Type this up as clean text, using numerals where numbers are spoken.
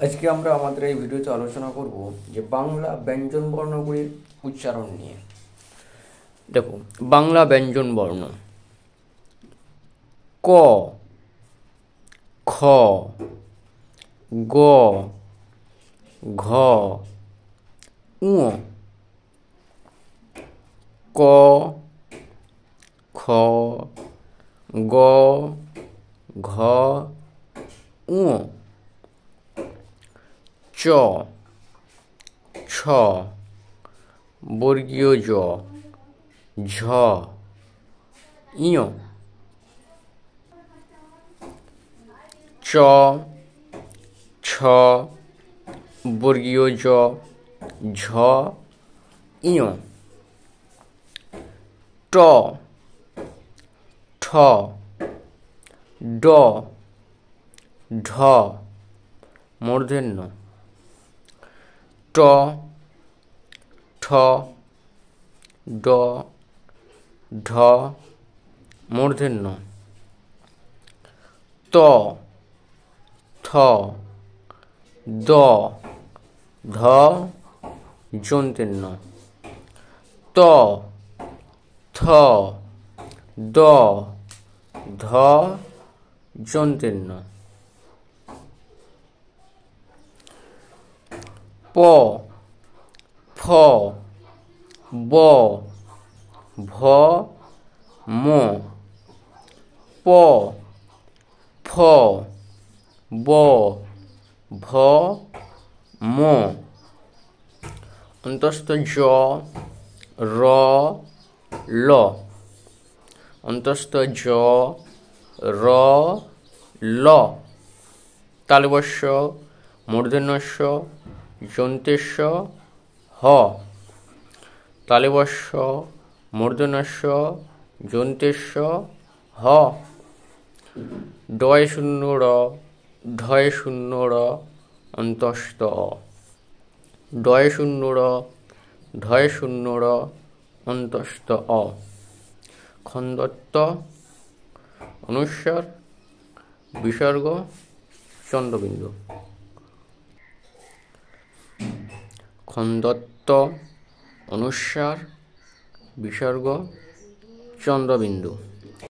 আজকে আমরা আমাদের এই ভিডিওতে আলোচনা করব যে বাংলা ব্যঞ্জন বর্ণগুলির উচ্চারণ নিয়ে। দেখো, বাংলা ব্যঞ্জন বর্ণ: ক, খ, গ, ঘ, ঙ। ক, খ, গ, ঘ, ঙ। চ, ছ, বর্গীয় জ, ঝ, ইয়। চ, ছ, বর্গীয় জ, ঝ, ইয়। ট, ঠ, ড, ঢ, মূর্ধন্য। ট, ঠ, ড, ঢ, মূর্ধন্য। ত, থ, দ, ধ, যন্ত্রেন্য। ত, থ, দ, ধ, যন্ত্রেন্য। প, ফ, ব, ভ, ম। প, ফ, ব, ভ, ম। অন্তস্থ জ, র, ল। অন্তস্থ জ, র, ল। তালবস্য, মূর্ধন্যস্য, যন্ত্রেস্য, হ। তালবস্য, মূর্ধন্যস্য, যন্ত্রেস্য, হ। ডয় শূন্য র, ঢয় শূন্য র, অন্তস্থ অ। ডয় শূন্য র, ঢয় শূন্য র, অন্তস্থ অ। খন্দত্ব, অনুস্বার, বিসর্গ, চন্দ্রবিন্দু। খন্দত্ব, অনুস্বার, বিসর্গ, চন্দ্রবিন্দু।